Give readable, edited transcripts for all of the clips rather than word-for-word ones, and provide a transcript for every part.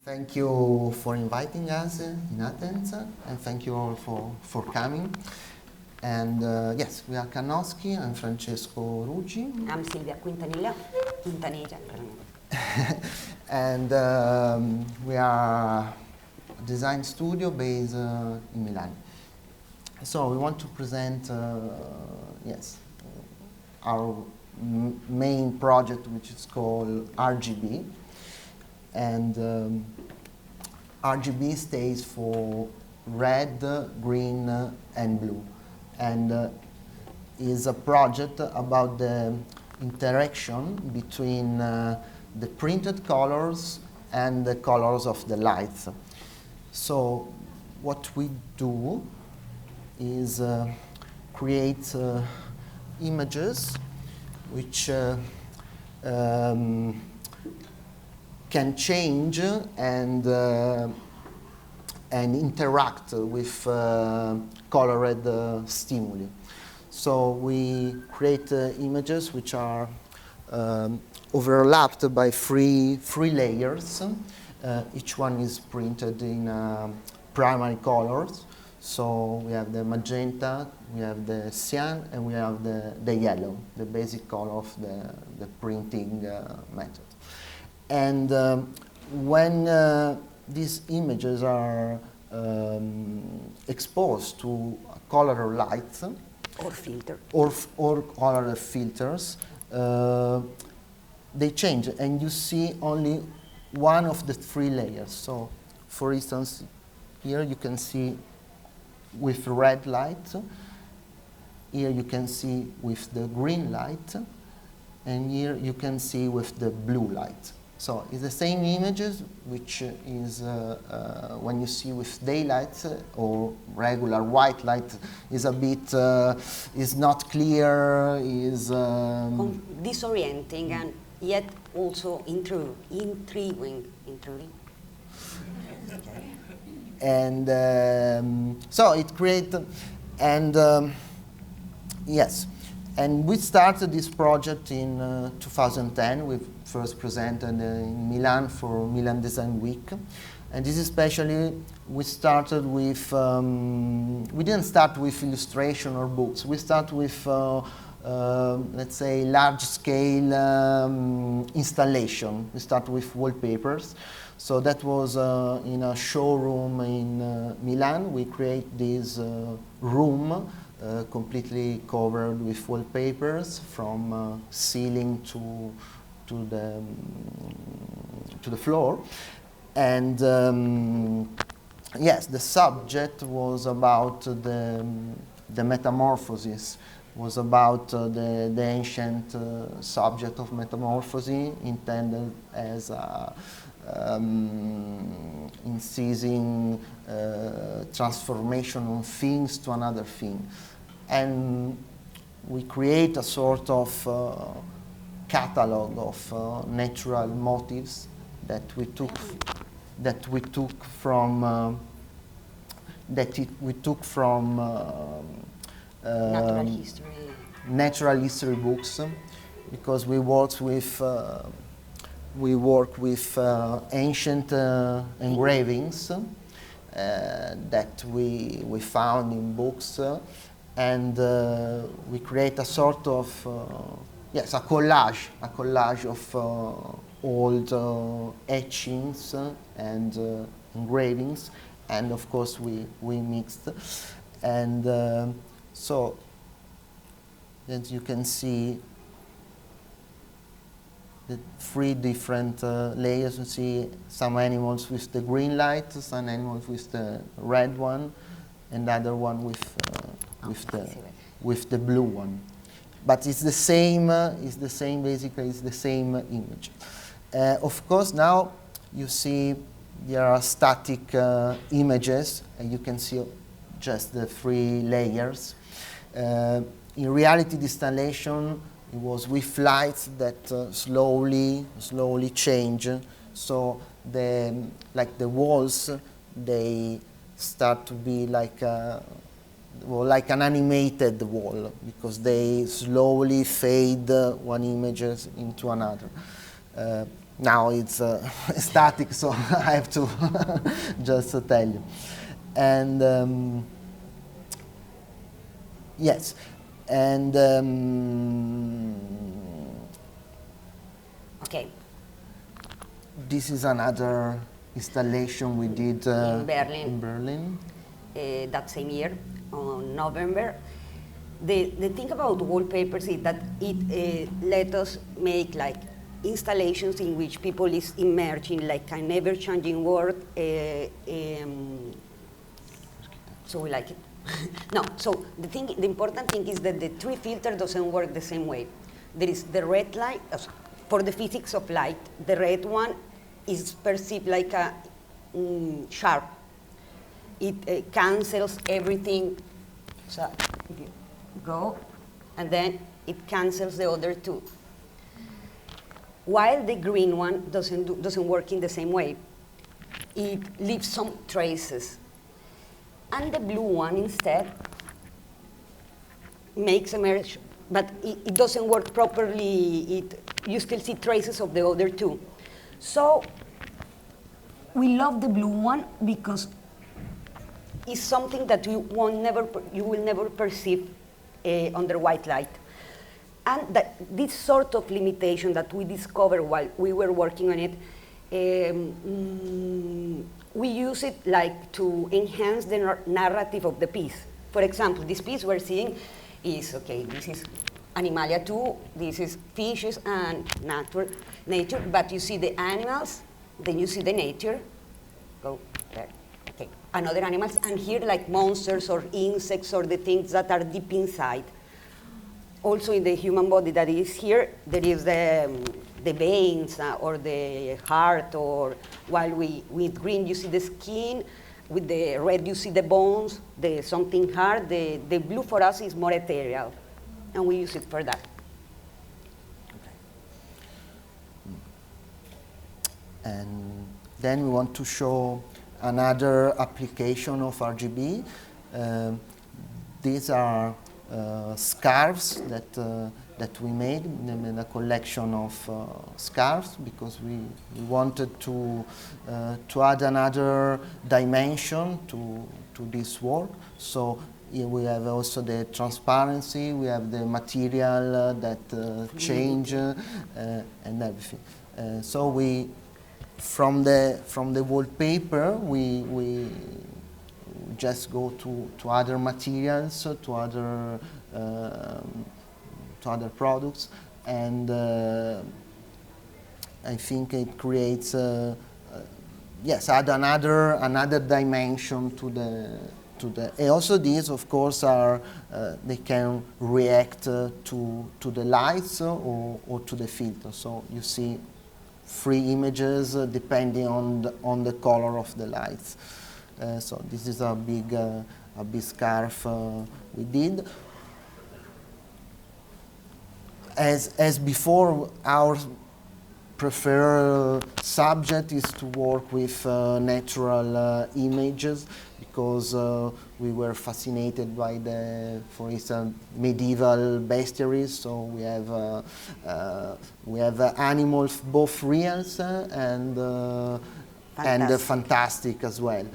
Thank you for inviting us in Athens, and thank you all for coming. And yes, we are Carnovsky. I'm Francesco Rugi. I'm Silvia Quintanilla. And we are a design studio based in Milan. So we want to present, our main project, which is called RGB. And RGB stands for red, green, and blue. And is a project about the interaction between the printed colors and the colors of the lights. So what we do is create images which can change and interact with colored stimuli. So we create images which are overlapped by three layers. Each one is printed in primary colors. So we have the magenta, we have the cyan, and we have the yellow, the basic color of the printing method. And when these images are exposed to colored lights or filter or color filters, they change, and you see only one of the three layers. So, for instance, here you can see with red light. Here you can see with the green light, and here you can see with the blue light. So it's the same images, which is when you see with daylight or regular white light is a bit is not clear, is disorienting, and yet also intriguing. And so it created, and yes. And we started this project in 2010. We first presented in Milan for Milan Design Week. And this especially, we started with, we didn't start with illustration or books. We started with, let's say, large-scale installation. We started with wallpapers. So that was in a showroom in Milan. We create this room completely covered with wallpapers from ceiling to the floor, and yes, the subject was about the metamorphosis. Was about the ancient subject of metamorphosis, intended as a incising transformation of things to another thing. And we create a sort of catalog of natural motifs that we took from natural history books, because we work with ancient engravings that we found in books, and we create a sort of a collage of old etchings and engravings, and of course we mixed, and so as you can see, the three different layers. You see some animals with the green light, some animals with the red one, and other one with the blue one. But it's the same. Basically, it's the same image. Of course, now you see there are static images, and you can see just the three layers. In reality, the installation, it was with lights that slowly change. So the walls, they start to be like an animated wall, because they slowly fade one image into another. now it's static, so I have to just tell you. And yes, and Okay. This is another installation we did In Berlin. in Berlin. That same year, on November. The thing about wallpapers is that it let us make like installations in which people is immersed in like an ever-changing world. So we like it. No, so the important thing is that the tree filter doesn't work the same way. There is the red light, for the physics of light, the red one is perceived like a sharp. It cancels everything. So if you go, and then it cancels the other two. While the green one doesn't work in the same way. It leaves some traces. And the blue one instead makes a merge, but it doesn't work properly. You still see traces of the other two. So we love the blue one because it's something that you will never perceive under white light. And this sort of limitation that we discovered while we were working on it, we use it like to enhance the narrative of the piece. For example, this piece we're seeing is, okay, this is Animalia 2, this is fishes and nature, but you see the animals, then you see the nature, go there, okay, and other animals, and here like monsters or insects or the things that are deep inside. Also in the human body that is here, there is the veins or the heart, or while with green you see the skin, with the red you see the bones, the something hard. The blue for us is more ethereal, and we use it for that. Okay. And then we want to show another application of RGB. These are scarves that we made in a collection of scarves, because we wanted to add another dimension to this work. So here we have also the transparency, we have the material that change and everything. So we, from the wallpaper, we just go to other materials, to other products, and I think it creates yes, add another dimension to the. And also these, of course, are they can react to the lights or to the filter. So you see 3 images depending on the color of the lights. So this is a big scarf we did. As before, our preferred subject is to work with natural images, because we were fascinated by for instance, medieval bestiaries. So we have animals, both real and fantastic as well.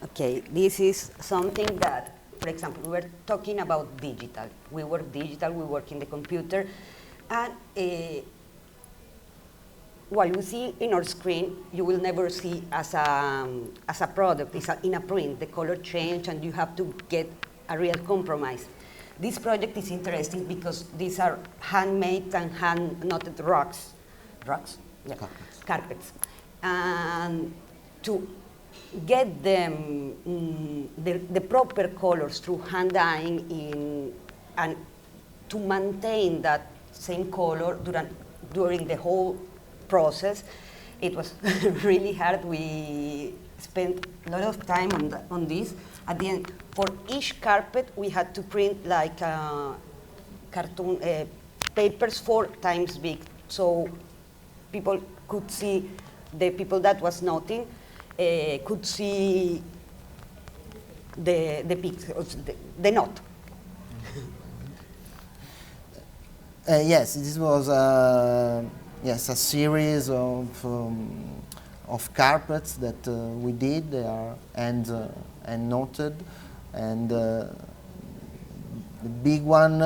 Okay, this is something that, for example, we were talking about digital. We work digital, we work in the computer, and what you see in our screen, you will never see as a product. It's in a print. The color change, and you have to get a real compromise. This project is interesting because these are handmade and hand-knotted rugs. Rugs? Yeah. Carpets. And to get them the proper colors through hand dyeing and to maintain that same color during the whole process, it was really hard. We spent a lot of time on this. At the end, for each carpet, we had to print like cartoon papers 4 times big, so people could see, the people that was noting could see the knot. Yes, this was yes, a series of carpets that we did. They are and noted, and the big one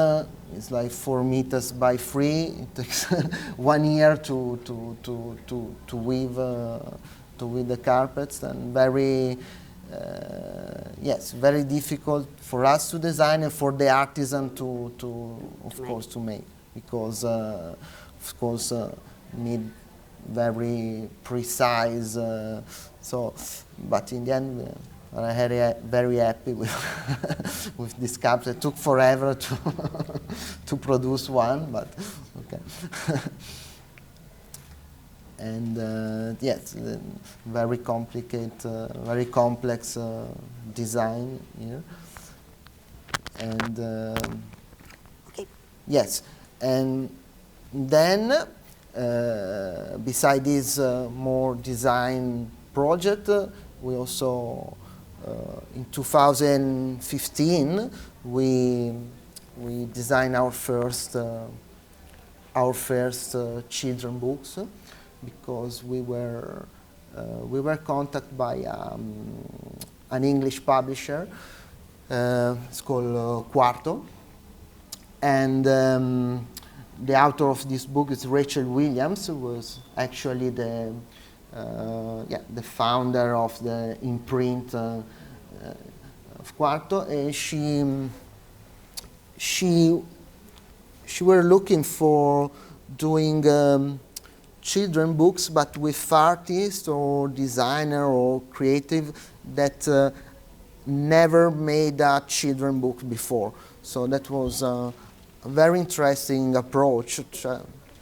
is like 4 meters by 3. It takes 1 year to weave the carpets, and very yes, very difficult for us to design and for the artisan of course to make, because of course need very precise. So, but in the end, I'm very happy with with this carpet. It took forever to produce one, but okay. And yes, very complicated, very complex design here. And Okay. yes, and then beside this more design project, we also in 2015 we designed our first children books, because we were contacted by an English publisher. It's called Quarto, and the author of this book is Rachel Williams, who was actually the founder of the imprint of Quarto. And she were looking for doing children books, but with artists or designer or creative that never made a children book before. So that was a very interesting approach,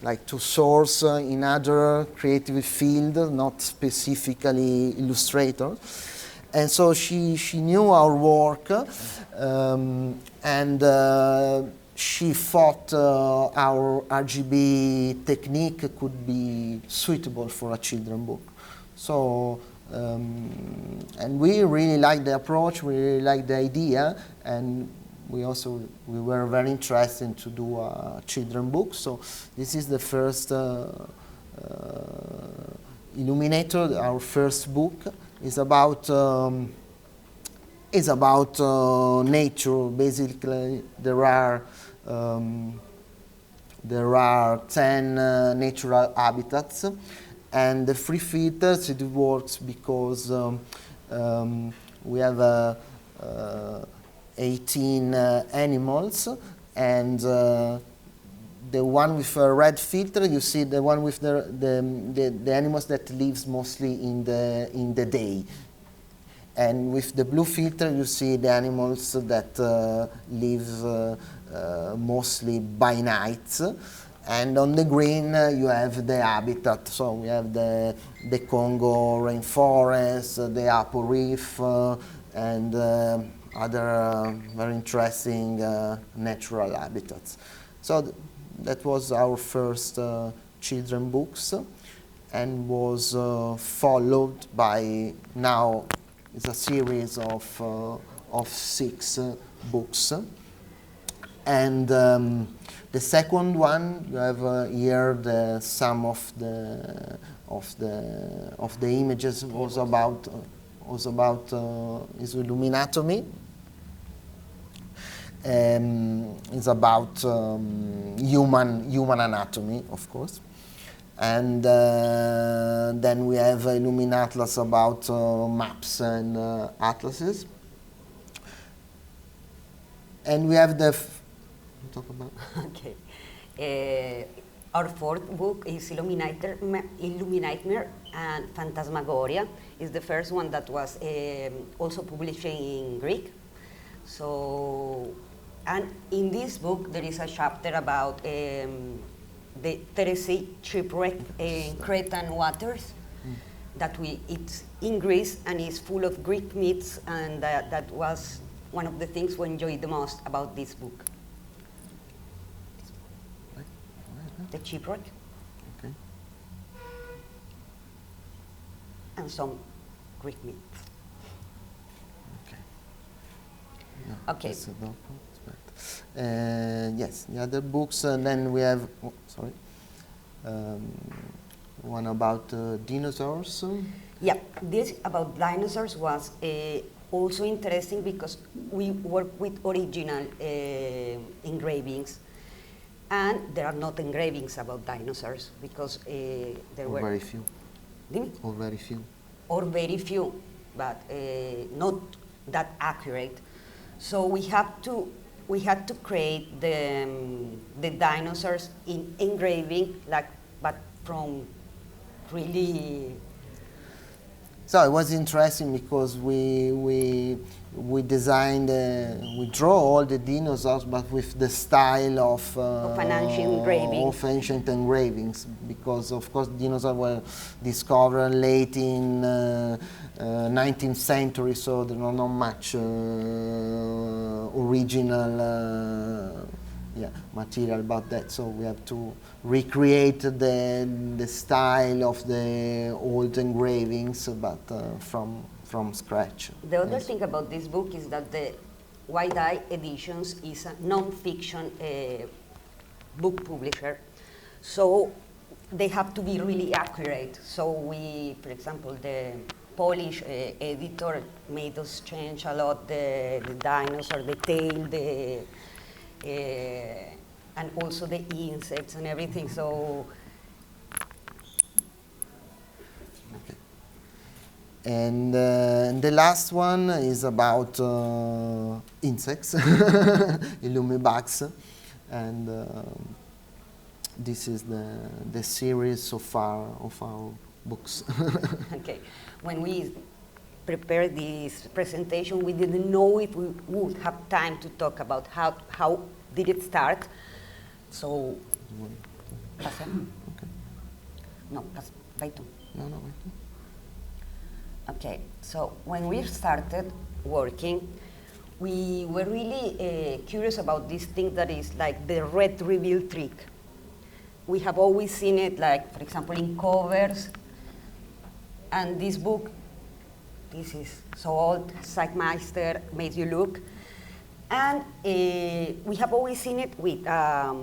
like to source in other creative field, not specifically illustrators. And so she knew our work, and she thought our RGB technique could be suitable for a children book. So, and we really liked the approach, we really liked the idea, and we were very interested to do a children book. So this is the first Illuminator. Our first book is about nature. Basically, there are 10 natural habitats, and the 3 filters, it works because we have 18 animals, and the one with a red filter, you see the one with the animals that lives mostly in the day. And with the blue filter, you see the animals that live mostly by night. And on the green, you have the habitat. So we have the Congo rainforest, the Apple Reef, and other very interesting natural habitats. So that was our first children books, and was followed by, now it's a series of 6 books. And the second one, you have here some of the images was about is illuminatomy. It's about human anatomy, of course. And then we have Illuminatlas about maps and atlases. And we have talk about. Okay. Our fourth book is Illuminatmer and Phantasmagoria. Is the first one that was also published in Greek. So, and in this book there is a chapter about the Teresi shipwreck in Cretan waters. It's in Greece and is full of Greek myths, and that was one of the things we enjoyed the most about this book. The shipwreck. Okay. And some Greek myths. Okay. Okay. Yes, the other books, and then we have, one about dinosaurs. Yeah, this about dinosaurs was also interesting because we work with original engravings, and there are not engravings about dinosaurs because there were very few. Or very few. Or very few, but not that accurate. So we had to create the dinosaurs in engraving, but from really. So it was interesting because we designed, we draw all the dinosaurs, but with the style of an ancient engraving. Of ancient engravings, because of course dinosaurs were discovered late in 19th century, so there are not much original material about that. So we have to recreate the style of the old engravings, but from scratch. The other thing about this book is that the White Eye Editions is a non-fiction book publisher, so they have to be really accurate. So we, for example, the Polish editor made us change a lot the dinosaur, the tail, and also the insects and everything. So. And the last one is about insects, bugs, and this is the series so far of our books. Okay, when we prepared this presentation, we didn't know if we would have time to talk about how did it start. So, pasa. Okay. No, vai tú. No, vai tú. Okay, so when we started working, we were really curious about this thing that is like the red reveal trick. We have always seen it, like, for example, in covers, and this book, this is so old, Zeitmeister Makes You Look, and we have always seen it with a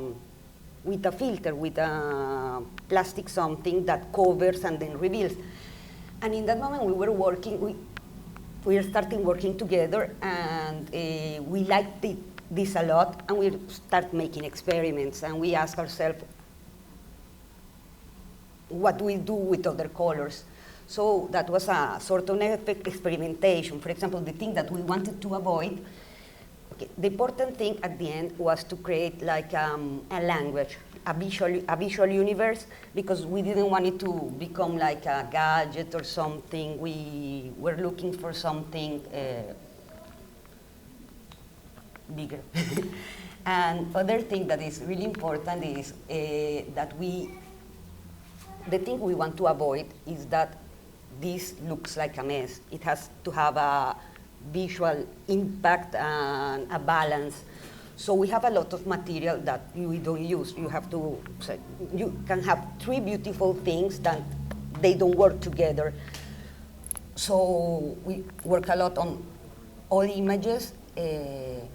filter, with a plastic something that covers and then reveals. And in that moment we were working, we were starting working together, and we liked this a lot, and we start making experiments, and we ask ourselves, what do we do with other colors? So that was a sort of experimentation. For example, the thing that we wanted to avoid, okay, the important thing at the end was to create like a language, a visual universe, because we didn't want it to become like a gadget or something. We were looking for something bigger. And other thing that is really important is that the thing we want to avoid is that this looks like a mess. It has to have a visual impact and a balance. So we have a lot of material that we don't use. You can have three beautiful things that they don't work together. So we work a lot on all images. Okay.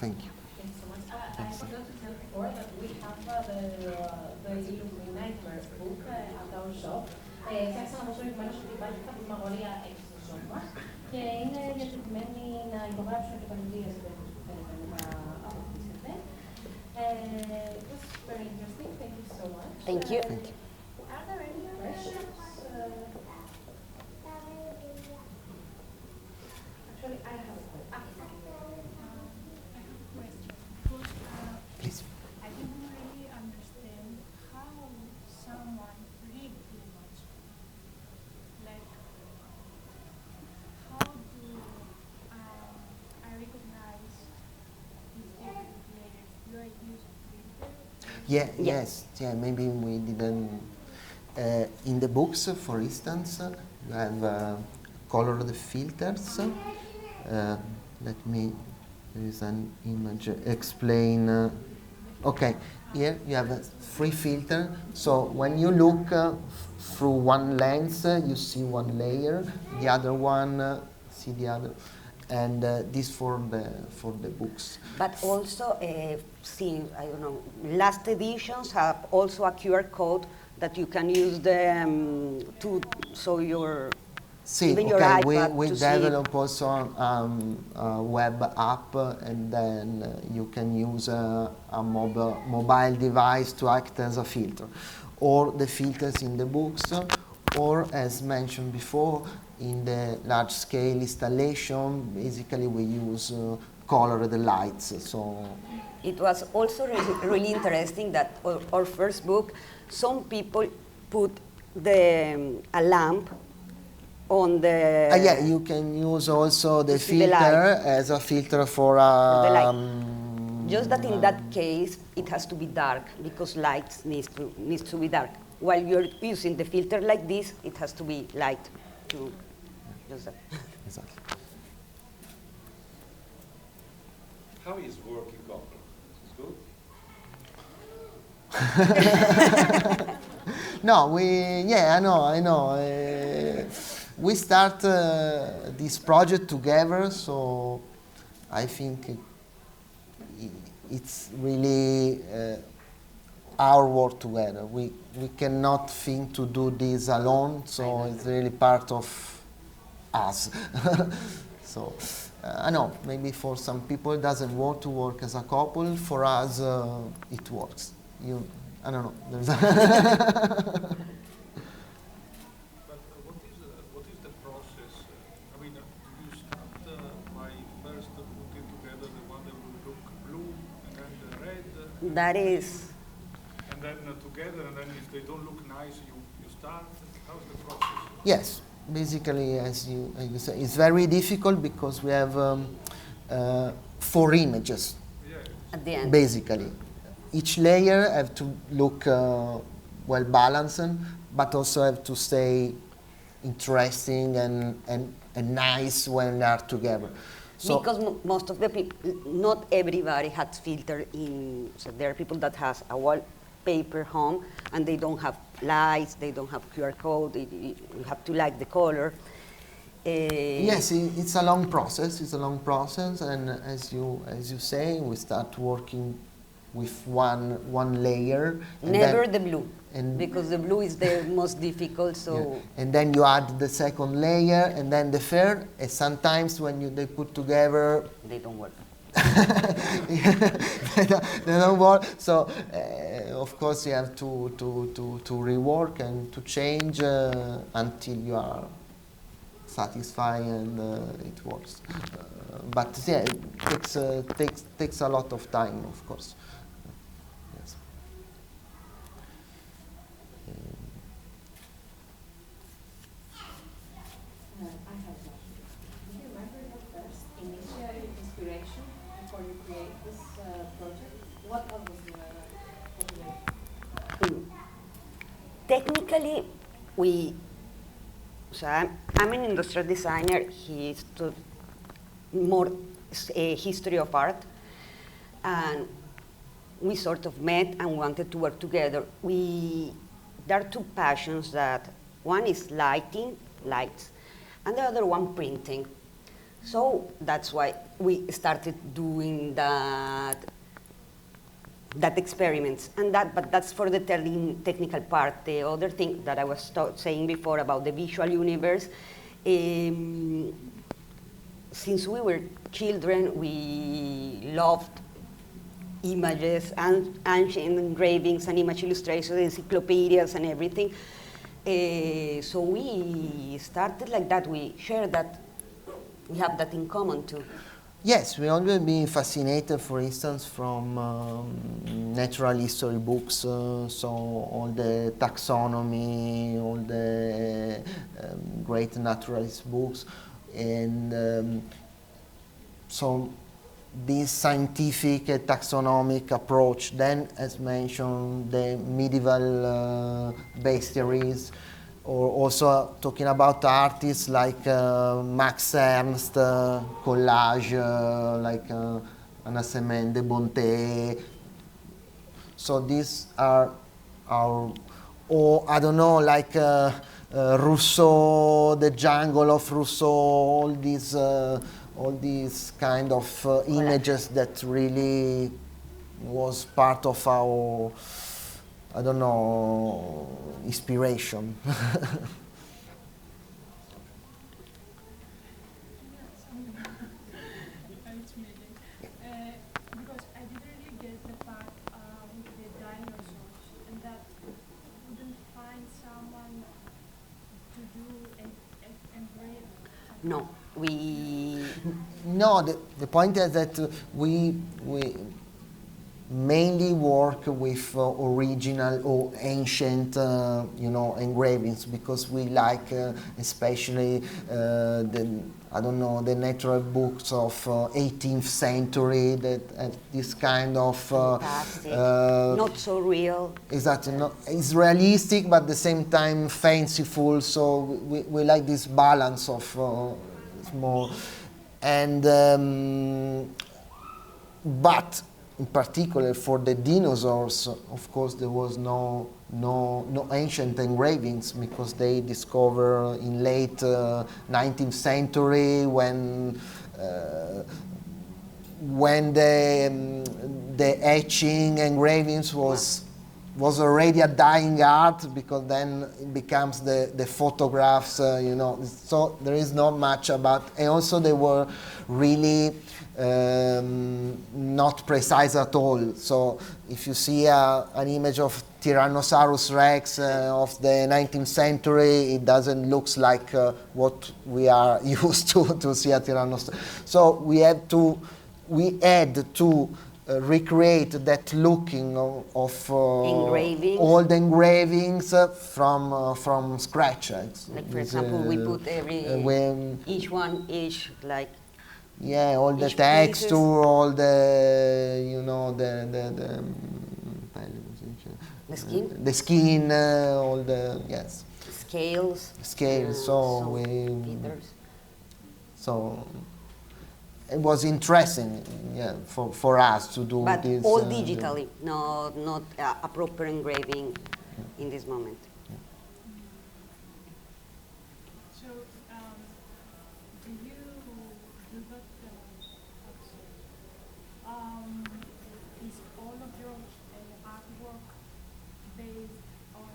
Thank you. Thanks so much. I forgot to tell before that we have the Illuminators book at our shop. Φτιάξαμε όπως προηγουμένως ότι υπάρχει φαντασμαγορία έξω στο shop μας και είναι διατεθειμένοι να υπογράψουν και πανηγύρια σε περίπτωση που θέλετε να αποκτήσετε. It was very interesting. Thank you so much. Thank you. Thank you. Are there any questions? Actually, I have a question. Please. I didn't really understand how someone read image. Like, how do I recognize these different layers? Do I use a filter? Yeah, yes, yeah, maybe we didn't. In the books, for instance, you have colored filters. Let me, there is an image, explain. Okay, here you have a free filter. So when you look through one lens, you see one layer, the other one, see the other. And this for the books. But also, see, I don't know, last editions have also a QR code that you can use to show your, even your iPad we to develop also a web app, and then you can use a mobile device to act as a filter, or the filters in the books, or as mentioned before, in the large-scale installation, basically we use colored lights. So it was also really interesting that our first book, some people put a lamp on the... yeah, you can use also the filter the as a filter for the light. Just that in that case, it has to be dark, because light needs to be dark. While you're using the filter like this, it has to be light to use that. Exactly. How is working color? It's good? No, I know. We start this project together, so I think it's really our work together. We cannot think to do this alone, so it's really part of us. So I know maybe for some people it doesn't work to work as a couple. For us, it works. I don't know. But what is the process? I mean, you start by first putting together the one that will look blue, and then the red. That is... And then together, and then if they don't look nice, you start. How's the process? Yes, basically, as you say, it's very difficult because we have 4 images. Yeah. At the end. Basically, each layer have to look well balanced, but also have to stay interesting and nice when they are together. So because most of the people, not everybody has filter in. So there are people that has a wallpaper home and they don't have lights, they don't have QR code. You have to like the color. yes, it's a long process. It's a long process, and as you say, we start working with one layer. Never the blue, because the blue is the most difficult. So yeah. And then you add the second layer, and then the third. And sometimes when they put together, they don't work. they don't work. So of course you have to rework and to change until you are satisfied and it works. But yeah, it takes a lot of time, of course. Yes. I have a question. Do you remember your first initial inspiration before you create this project? What was the motivation? Technically, so I'm an industrial designer. He studied more history of art, and we sort of met and wanted to work together. There are 2 passions that, one is lights, and the other one printing. So that's why we started doing that experiments, but that's for the technical part. The other thing that I was saying before about the visual universe, since we were children, we loved images and ancient engravings and image illustrations, encyclopedias and everything. So we started like that. We share that. We have that in common too. Yes, we always been fascinated, for instance, from natural history books, so all the taxonomy, all the great naturalist books, and so this scientific taxonomic approach. Then, as mentioned, the medieval bestiaries, or also talking about artists like Max Ernst, collage, like Anna Semen de Bonte. So these are our, or I don't know, like Rousseau, the jungle of Rousseau, all these kind of images that really was part of our, I don't know, inspiration. It's me again. Because I didn't really get the part with the dinosaurs, and that couldn't find someone to do an engrave. No, we No, the point is that we mainly work with original or ancient, engravings, because we like, especially the natural books of 18th century, that this kind of fantastic, not so real. exactly, it's realistic but at the same time fanciful. So we like this balance of more, and but in particular for the dinosaurs, of course, there was no ancient engravings, because they discovered in late 19th century when the etching engravings was already a dying art, because then it becomes the photographs, So there is not much about, and also they were really not precise at all. So if you see an image of Tyrannosaurus Rex of the 19th century, it doesn't look like what we are used to see a Tyrannosaurus. So we had to recreate that looking of old engravings from scratch. Like, for example, we put each like. Yeah, all the each texture, pieces. all the The skin? The skin, all the, yes. Scales. Scales, feathers. So it was interesting, for us to do But this. all digitally, not a proper engraving in this moment. So, do you do that? Is all of your artwork based on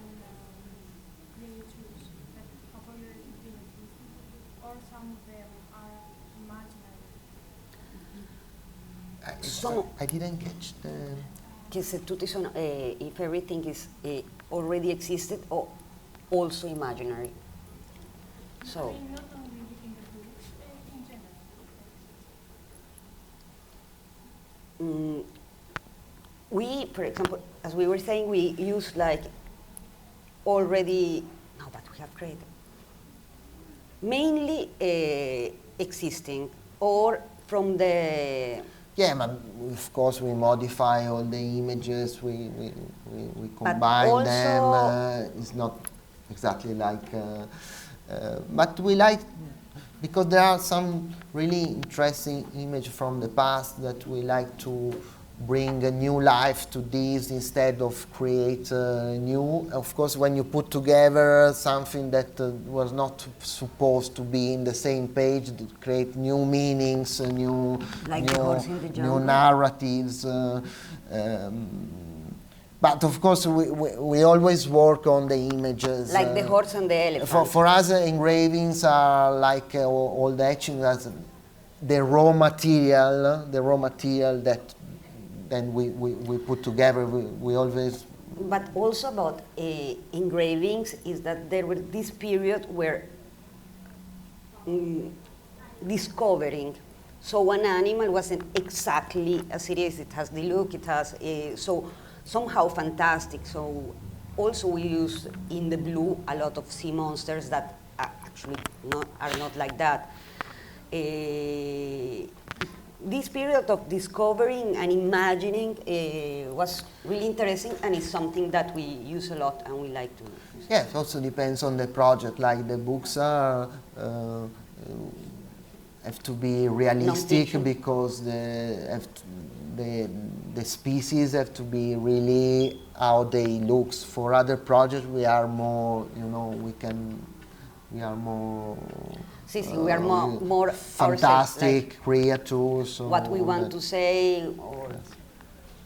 creatures that have already been existed, or some of them are imaginary? I didn't catch the. Che se tutti sono, if everything is already existed or also imaginary. So. I mean, not only in the books, in general. We, for example, as we were saying, we use like already, no, but we have created. Mainly existing or from the. Yeah, but of course we modify all the images, we combine them. It's not exactly like, but we like, because there are some really interesting images from the past that we like to bring a new life to these instead of create new. Of course, when you put together something that was not supposed to be in the same page, to create new meanings, new narratives. But of course, we always work on the images. Like the horse and the elephant. For us, engravings are like all the etching as the raw material that then we put together. We always. But also about engravings is that there was this period where discovering. So one animal wasn't exactly as it is. It has the look. It has so somehow fantastic. So also we use in the blue a lot of sea monsters that are actually are not like that. this period of discovering and imagining was really interesting, and it's something that we use a lot and we like to use. Yeah, it also depends on the project. Like the books are have to be realistic Non-fiction. because the species have to be really how they looks. For other projects, we are more, you know, we are more. We are more fantastic ourselves, creatures. like what we or want that. to say, or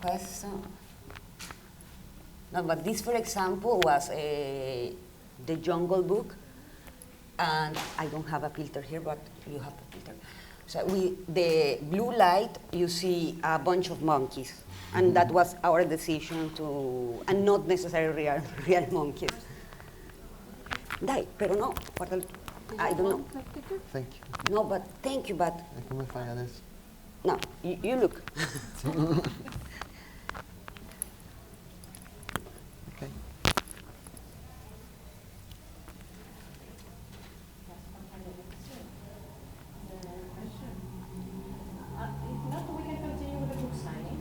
question. No, but this, for example, was the Jungle Book, and I don't have a filter here, but you have a filter. So the blue light, you see a bunch of monkeys, and that was our decision to, and not necessarily real monkeys. Dai, pero no, guardalo. I don't know. Thank you. No, but thank you, but E come fai adesso? no, you look. Okay. If not, we can continue with the book signing.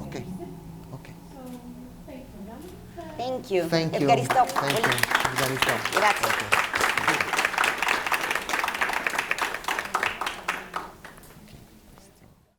Okay. Okay. So, thank you, madam. Thank you. Thank you. Ευχαριστώ. Thank you. Ευχαριστώ. Grazie. Okay.